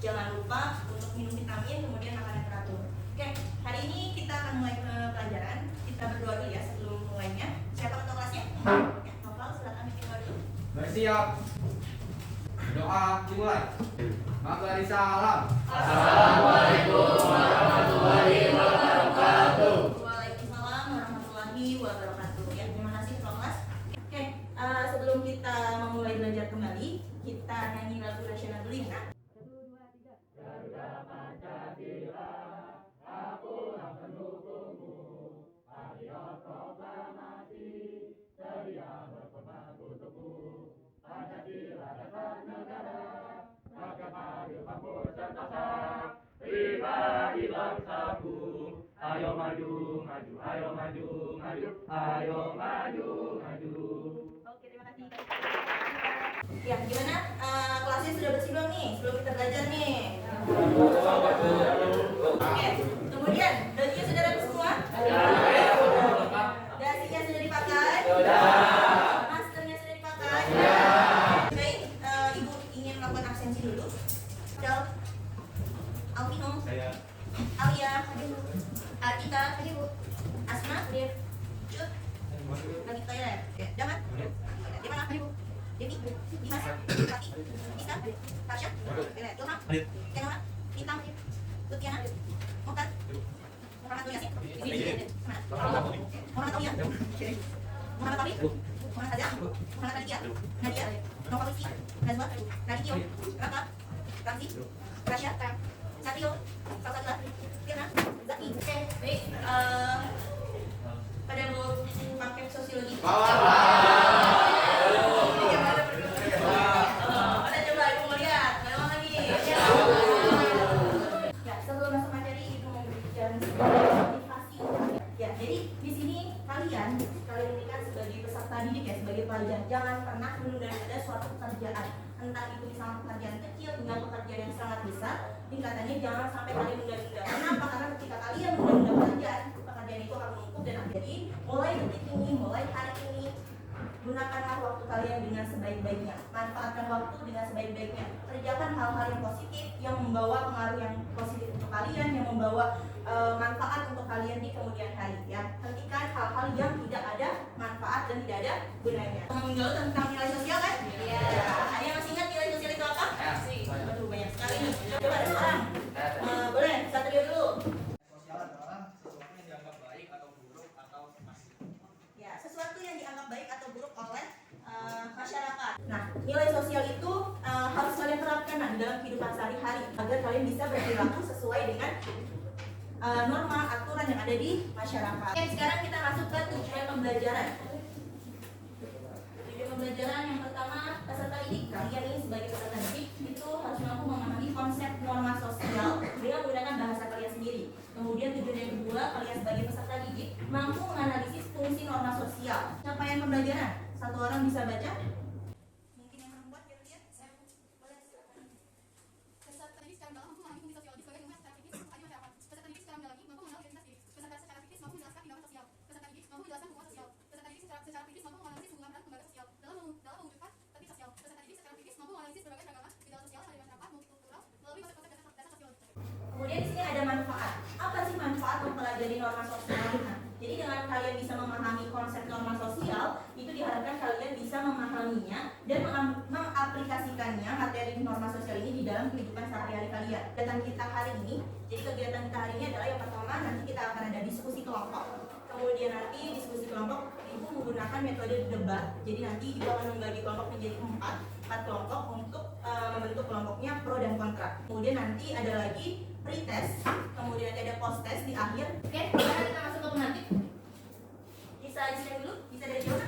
jangan lupa untuk minum vitamin, kemudian makan yang teratur. Oke, hari ini kita akan mulai pelajaran. Kita berdoa dulu ya sebelum mulainya. Siapa ketua kelasnya? Ya, Novel, silakan bikin doa dulu. Bersiap. Doa dimulai. Mari salam. Assalamualaikum warahmatullahi wabarakatuh. Waalaikumsalam warahmatullahi wabarakatuh. Ya, terima kasih ketua kelas. Oke, sebelum kita memulai belajar kembali, kita nyanyi lagu nasional dulu ya. 1, 2, 3. Garuda Pancasila, aku yang pendukungmu. Patriot proklamasi, sedia berkorban untukmu. Pancasila dasar negara, rakyat adil makmur sentosa. Pribadi bangsaku, ayo maju, maju, ayo maju, maju, ayo maju, maju. Oke, terima kasih. Ya, gimana? Kelasnya sudah bersih belum nih? Sebelum kita belajar nih. Oke, kemudian bajunya sudah rapi semua? Dasinya sudah dipakai? Maskernya sudah dipakai? Baik, Ibu ingin melakukan absensi dulu. Del, Alvino, Alia, Artika, Asma, Cut, lagi toilet. Jangan. Di mana? Devi, Dimas, Fatih, Isa, Tasya, Ilham, Kenora, Bintang, Lutiana, Mokhtar, Muhammad Yasin, Muhammad Aulia, Muhammad Taufik, Muhammad Azhar, Muhammad Aditya, Nadia, Nova Lutfi, Nazwa, Radityo, Raka, Ramzi, Rasya, Satrio, Salsabila, Firna, Zaki. Oke, baik. Pada mau pakai sosiologi. Kalian ini kan sebagai peserta didik ya, sebagai pelajar, jangan pernah menunda-nunda suatu pekerjaan, entah itu misalnya pekerjaan kecil hingga pekerjaan yang sangat besar. Tingkatannya jangan sampai kalian menunda-nunda. Kenapa? Karena ketika kalian menunda pekerjaan itu akan menumpuk dan jadi mulai detik ini, mulai hari ini, gunakanlah waktu kalian dengan sebaik-baiknya, manfaatkan waktu dengan sebaik-baiknya, kerjakan hal-hal yang positif yang membawa pengaruh yang positif untuk kalian, yang membawa manfaat untuk kalian di kemudian hari ya. Hentikan hal-hal yang tidak ada manfaat dan tidak ada gunanya. Ngomongin dulu tentang nilai sosial kan? Iya. Ada yang masih ingat nilai sosial itu apa? Aduh, banyak sekali nih. Coba ada seorang. Boleh, Satrio dulu. Sosial adalah sesuatu yang dianggap baik atau buruk atau masih. Ya, sesuatu yang dianggap baik atau buruk oleh masyarakat. Nah, nilai sosial itu harus kalian terapkan di dalam kehidupan sehari-hari agar kalian bisa berperilaku sesuai dengan norma aturan yang ada di masyarakat. Oke, sekarang kita masuk ke tujuan pembelajaran. Tujuan pembelajaran yang pertama, peserta didik. Kalian ini sebagai peserta didik itu harus mampu memahami konsep norma sosial dengan menggunakan bahasa kalian sendiri. Kemudian tujuan yang kedua, kalian sebagai peserta didik mampu menganalisis fungsi norma sosial. Capaian pembelajaran, satu orang bisa baca? Mungkin yang perempuan kira-kira? Boleh, silakan. Peserta didik secara mendalam mampu memahami fungsi sosiologis sebagai ilmuwan secara kritis bagi masyarakat. Peserta didik secara mendalam mampu mengenal identitas diri. Peserta secara kritis mampu menjelaskan tindakan sosial. Peserta didik mampu menjelaskan hubungan sosial. Peserta didik secara kritis mampu menganalisis hubungan peran lembaga sosial dalam mewujudkan tertib sosial. Peserta didik secara kritis mampu menganalisis berbagai keragaman gejala sosial yang ada di masyarakat multikultural melalui konsep-konsep dasar sosiologi. Kemudian di sini ada manfaat. Apa sih manfaat mempelajari norma sosial? Jadi dengan kalian bisa memahami konsep norma sosial, itu diharapkan kalian bisa memahaminya dan mengaplikasikannya materi norma sosial ini di dalam kehidupan sehari-hari kalian. Kegiatan kita hari ini, jadi kegiatan kita hari ini adalah yang pertama, nanti kita akan ada diskusi kelompok. Kemudian nanti diskusi kelompok Ibu menggunakan metode debat. Jadi nanti Ibu akan membagi kelompok menjadi empat kelompok untuk membentuk kelompoknya pro dan kontra. Kemudian nanti ada lagi pretest, kemudian nanti ada post test di akhir. Oke, sekarang kita masuk ke pemantik. Bisa disediain dulu, bisa dari jauh.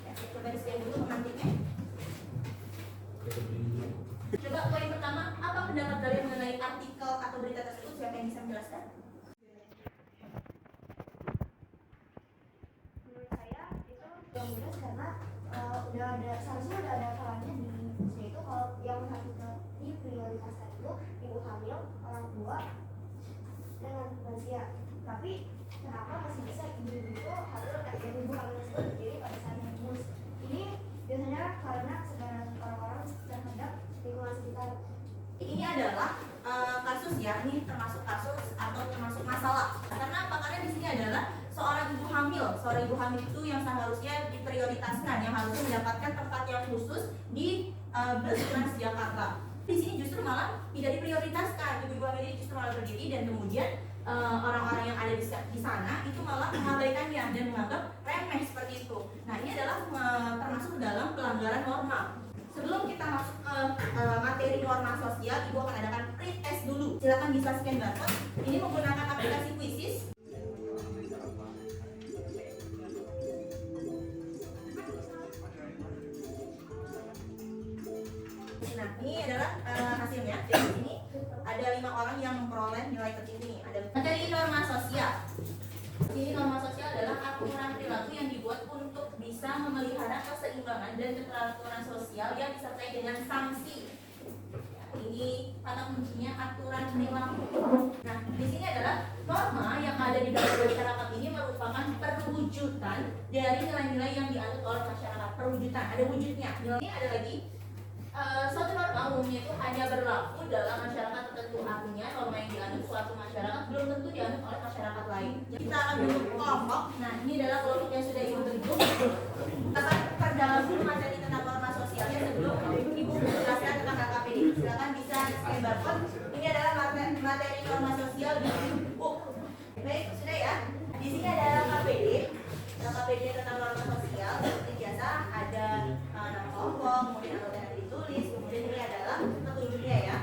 Ya, coba disediain dulu pemantiknya. Coba poin pertama, apa pendapat kalian mengenai artikel atau berita tersebut? Siapa yang bisa menjelaskan? Menurut saya itu bagus karena seharusnya udah ada kalanya di Indonesia itu kalau yang harus diprioritaskan itu ibu hamil, orang tua, dengan lansia. Tapi kenapa masih bisa ibu-ibu itu harus ibu hamil tersebut berdiri pada saat hamil? Ini biasanya karena kesadaran orang-orang terhadap lingkungan sekitar. Ini adalah kasus ya, ini termasuk kasus atau termasuk masalah. Karena apa? Karena di sini adalah seorang ibu hamil. Seorang ibu hamil itu yang seharusnya diprioritaskan, yang harusnya mendapatkan tempat yang khusus di bus Transjakarta. Di sini justru malah tidak diprioritaskan. Ibu hamil ini justru malah berdiri dan kemudian orang-orang yang ada di sana itu malah mengabaikannya dan menganggap remeh seperti itu. Nah, ini adalah termasuk dalam pelanggaran norma. Sebelum kita masuk ke materi norma sosial, Ibu akan adakan pretest dulu. Silakan bisa scan barcode. Ini menggunakan aplikasi Quizzes. Nah, ini adalah hasilnya. Jadi di sini ada 5 orang yang memperoleh nilai tertinggi. Ada materi norma sosial. Ini norma sosial adalah aturan perilaku yang dibuat untuk bisa memelihara keseimbangan dan keteraturan sosial yang disertai dengan sanksi. Ini kata kuncinya aturan perilaku. Nah, di sini adalah norma yang ada di dalam masyarakat ini merupakan perwujudan dari nilai-nilai yang dianut oleh masyarakat. Perwujudan, ada wujudnya. Ini ada lagi. Suatu norma umumnya itu hanya berlaku dalam masyarakat tertentu. Artinya norma yang dianut suatu masyarakat belum tentu dianut oleh masyarakat lain. Kita akan bentuk kelompok. Nah, ini adalah kelompok yang sudah Ibu bentuk. Kita akan perdalam dulu materi tentang norma sosialnya sebelum Ibu menjelaskan tentang KKPD. Silakan bisa scan barcode. Ini adalah materi norma sosial di buku. Baik, sudah ya. Di sini ada KKPD. KKPD tentang norma sosial seperti biasa ada nama kelompok, kemudian anggota yang ditulis, kemudian ini adalah petunjuknya ya.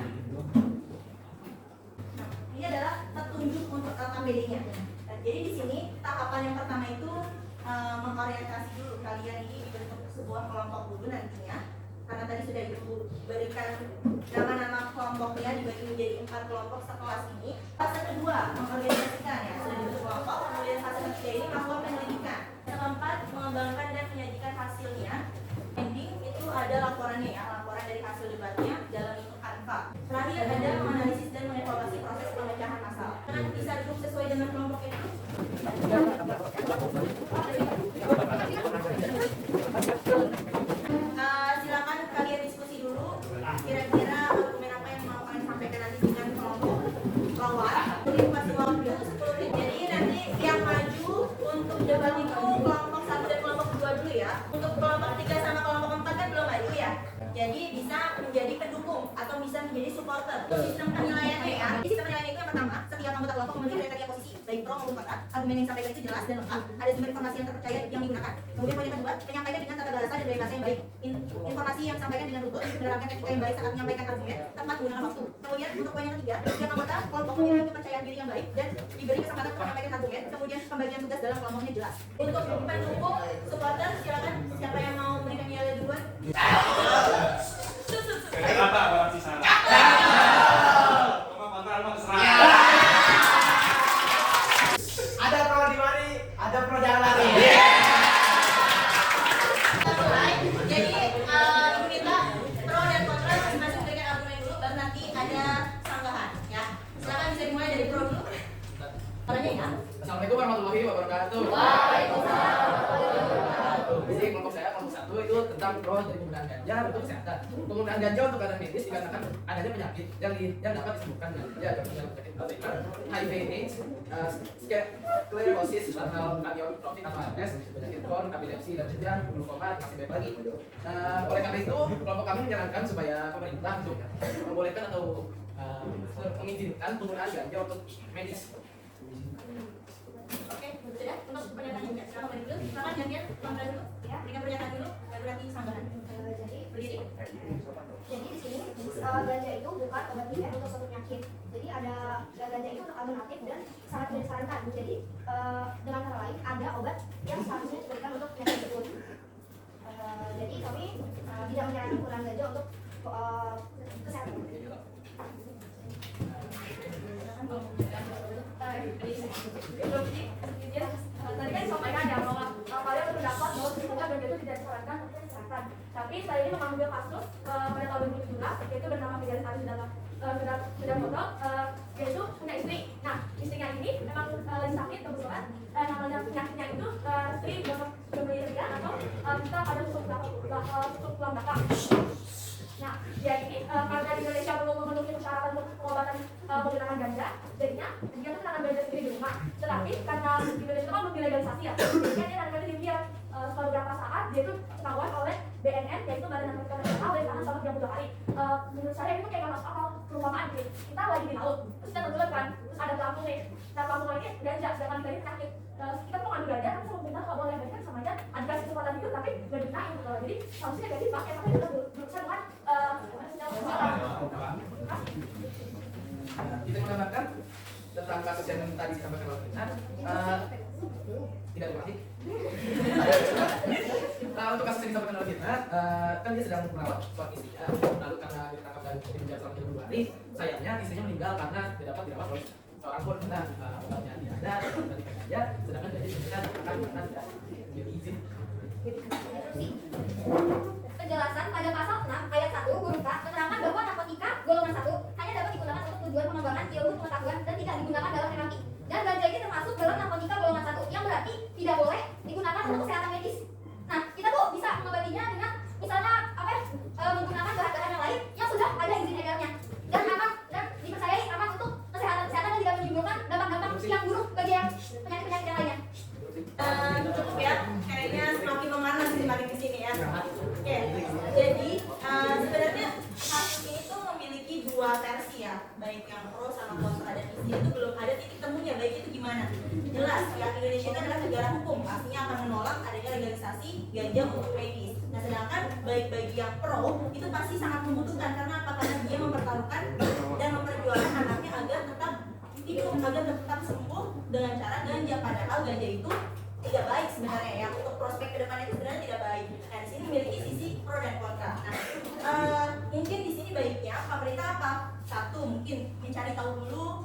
Nah, ini adalah petunjuk untuk KKPD-nya. Nah, jadi di sini tahapan yang pertama itu mengorientasi dulu kalian ini dibentuk sebuah kelompok dulu nantinya. Karena tadi sudah Ibu berikan nama-nama kelompoknya dibagi menjadi 4 kelompok sekelas ini. Fase kedua mengorganisasikan ya, sudah dibentuk kelompok. Kemudian fase ketiga ini melakukan penyelidikan. Yang keempat mengembangkan dan menyajikan hasilnya. Ending itu ada laporannya ya, laporan dari hasil debatnya dalam bentuk Canva. Terakhir ada menganalisis dan mengevaluasi proses pemecahan masalah. Karena bisa duduk sesuai dengan kelompok itu. Silakan kalian diskusi dulu. Kira-kira dokumen apa yang mau kalian sampaikan nanti dengan kelompok lawan. Jadi masih waktu 10 menit. Jadi nanti yang maju untuk debat itu kelompok 1 dan kelompok 2 dulu ya. Untuk kelompok 3 sama kelompok 4 kan belum maju ya. Jadi bisa menjadi pendukung atau bisa menjadi supporter. Sistem penilaiannya ya. Di sistem penilaian itu yang pertama, setiap anggota kelompok memiliki kriteria posisi baik pro maupun kontra. Argumen yang disampaikan itu jelas dan lengkap. Ada sumber informasi yang terpercaya yang digunakan. Kemudian poin yang kedua, penyampaian dengan tata bahasa dan gaya bahasa yang baik. Informasi yang disampaikan dengan runtut, menerapkan etika yang baik saat menyampaikan argumen, tepat menggunakan waktu. Kemudian untuk poin yang ketiga, setiap anggota kelompok memiliki kepercayaan diri yang baik dan diberi kesempatan untuk menyampaikan argumen. Kemudian pembagian tugas dalam kelompoknya jelas. Untuk pendukung supporter, silakan siapa yang mau memberikan nilai duluan. Apa barang sisa? Apa kontra apa terserah. Ada pro di mari, ada pro jangan lari. Mulai. Jadi Ibu minta pro dan kontra masing-masing memberikan argumen dulu, baru nanti ada sanggahan ya. Silakan bisa dimulai dari pro dulu. Caranya ya. Assalamualaikum warahmatullahi wabarakatuh. Jadi kelompok saya kelompok 1 itu tentang pro dari penggunaan ganja untuk kesehatan. Penggunaan ganja untuk keadaan medis dikarenakan adanya penyakit yang dapat disembuhkan dengan ganja, contohnya penyakit Alzheimer, HIV/AIDS, sklerosis lateral amyotrophic atau ALS, penyakit Crohn, epilepsi dan jenjang, glukoma, masih banyak lagi. Oleh karena itu kelompok kami menyarankan supaya pemerintah untuk membolehkan atau mengizinkan penggunaan ganja untuk medis. Oke, sudah. Untuk pernyataannya, silakan balik dulu. Silakan gantian, kontra dulu. Ya, berikan pernyataan dulu, baru nanti sanggahan. Berdiri. Jadi di sini ganja itu bukan obat bidan untuk suatu penyakit. Jadi ada ganja itu untuk alternatif dan sangat tidak disarankan. Jadi dengan cara lain ada obat yang seharusnya diberikan untuk penyakit tersebut. Jadi kami tidak menyarankan penggunaan ganja untuk kesehatan. Tadi kan disampaikan ya bahwa kalian berpendapat bahwa semoga ganja itu tidak disarankan untuk kesehatan. Tapi saya ini mengambil kasus pada tahun 2017 yaitu bernama Fidelis Ali Sudarmoto, yaitu punya istri. Nah, istrinya ini memang lagi sakit kebetulan. Namanya penyakitnya itu istri bermelia atau kita ada susuk tulang belakang. Nah, dia ini karena di Indonesia belum memenuhi menggunakan ganja, jadinya dia tuh menanam ganja sendiri di rumah. Tetapi karena di Indonesia itu kan belum dilegalisasi ya, jadi dia nanam di dia setelah beberapa saat dia tuh ketahuan oleh BNN, yaitu Badan Narkotika Nasional, dari tahan selama 30 hari. Menurut saya itu kayak nggak masuk akal. Perumpamaan gitu, kita lagi di laut, terus kita tenggelam kan, terus ada pelampung nih. Nah pelampung ini ganja, sedangkan kita ini penyakit. Kita tuh ngadu ganja, tapi sama pemerintah nggak boleh ganja sama aja. Ada kasih kesempatan hidup, tapi nggak digunain gitu. Jadi harusnya ganja dipakai, tapi kita berusaha dengan Kita menambahkan tentang kasus yang tadi disampaikan oleh Rina. Tidak dipati. Untuk kasus yang disampaikan oleh Rina, kan dia sedang merawat suami istrinya. Lalu karena ditangkap dan dipenjara selama 32 hari, sayangnya istrinya meninggal karena tidak dapat dirawat oleh seorang pun karena obatnya tidak ada, dan tidak saja, sedangkan gaji diberikan karena tidak diberi izin. Penjelasan pada pasal 6 ayat 1 huruf K menerangkan bahwa narkotika golongan 1 hanya dapat digunakan untuk tujuan pengembangan ilmu pengetahuan dan tidak digunakan dalam terapi. Dan ganja ini termasuk dalam narkotika golongan 1 yang berarti tidak boleh digunakan untuk kesehatan medis. Nah, kita tuh bisa mengobatinya dengan misalnya menggunakan bahan-bahan yang lain yang sudah ada izin edarnya dan dipercayai aman untuk kesehatan dan tidak menimbulkan dampak-dampak yang buruk bagi penyakit-penyakit yang lainnya. Cukup ya, kayaknya semakin memanas semakin kesini ya. Oke, jadi sebenarnya kasus ini tuh memiliki dua versi ya, baik yang pro sama kontra, dan di sini tuh belum ada titik temunya baik itu gimana. Jelas ya, Indonesia itu adalah negara hukum, pastinya akan menolak adanya legalisasi ganja untuk medis. Nah, sedangkan baik bagi yang pro itu pasti sangat membutuhkan karena apa? Karena dia mempertaruhkan dan memperjuangkan anaknya agar tetap hidup, agar tetap sembuh dengan cara ganja, padahal ganja itu tidak baik sebenarnya ya, untuk prospek ke depan itu sebenarnya tidak baik. Nah, di sini memiliki sisi pro dan kontra. Nah, mungkin di sini baiknya pemerintah apa? Satu, mungkin mencari tahu dulu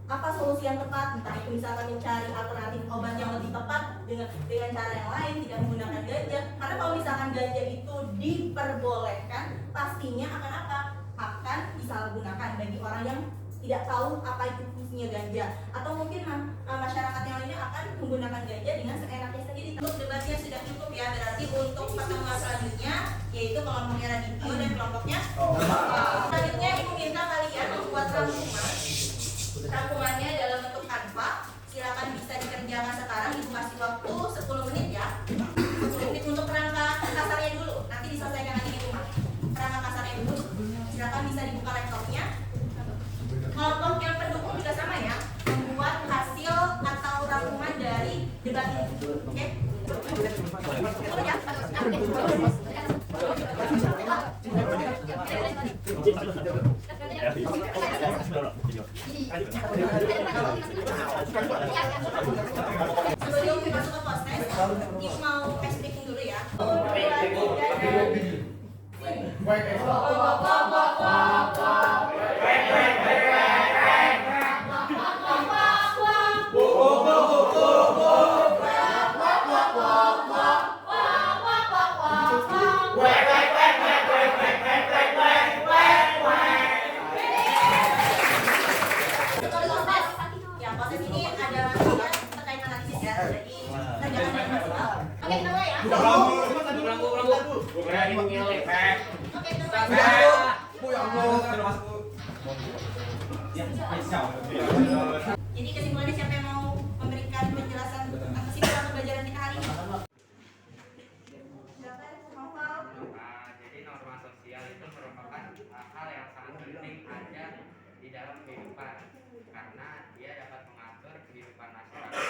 apa solusi yang tepat, entah itu misalkan mencari alternatif obat yang lebih tepat dengan cara yang lain, tidak menggunakan ganja. Karena kalau misalkan ganja itu diperbolehkan, pastinya akan apa? Akan disalahgunakan bagi orang yang tidak tahu apa itu fungsinya ganja, atau mungkin masyarakat yang lainnya akan menggunakan ganja dengan seenaknya sendiri. Untuk debatnya sudah cukup ya, berarti untuk pertemuan selanjutnya yaitu kelompoknya Radityo dan kelompoknya selanjutnya ibu minta kalian membuat rangkumannya dalam bentuk Canva. Silakan bisa dikerjakan sekarang, ibu kasih waktu 10 menit ya, 10 menit untuk kerangka kasarnya dulu, nanti diselesaikan lagi di rumah. Kerangka kasarnya dulu, silakan bisa dibuka laptopnya. Kelompok yang pendukung juga sama ya, membuat hasil atau rangkuman dari debat ini. Oke? Sebelum masuk ke post-test, Ibu mau speaking dulu ya. Ya, proses ini ada terkait analisis ya. Jadi kerjakan dengan maksimal. Oke, kita mulai ya. Oke, kita mulai. Jadi kesimpulannya siapa yang mau memberikan penjelasan tentang kesimpulan pembelajaran kita hari ini? Silakan, Novel. Jadi norma sosial itu merupakan hal yang sangat penting ada di dalam kehidupan karena dia dapat mengatur kehidupan masyarakat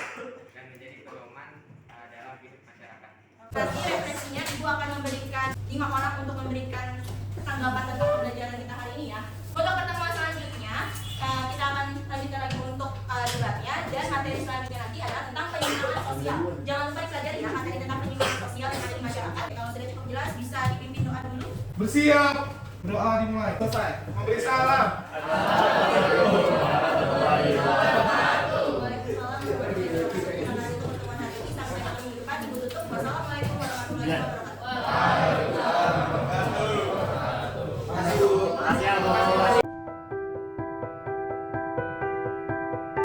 dan menjadi pedoman dalam hidup masyarakat. Nanti referensinya Ibu akan memberikan 5 orang untuk memberikan tanggapan tentang pembelajaran kita hari ini ya. Untuk pertemuan selanjutnya kita akan lanjutkan lagi untuk debatnya, dan materi selanjutnya nanti adalah tentang penyimpangan sosial. Jangan lupa dipelajari ya materi tentang penyimpangan sosial yang ada di masyarakat. Kalau sudah cukup jelas bisa dipimpin doa dulu. Bersiap. Doa dimulai. Selesai. Memberi salam. Waalaikumsalam warahmatullahi wabarakatuh. Terima kasih untuk pertemuan hari ini. Sampai ketemu minggu depan. Ibu tutup. Wassalamualaikum warahmatullahi wabarakatuh.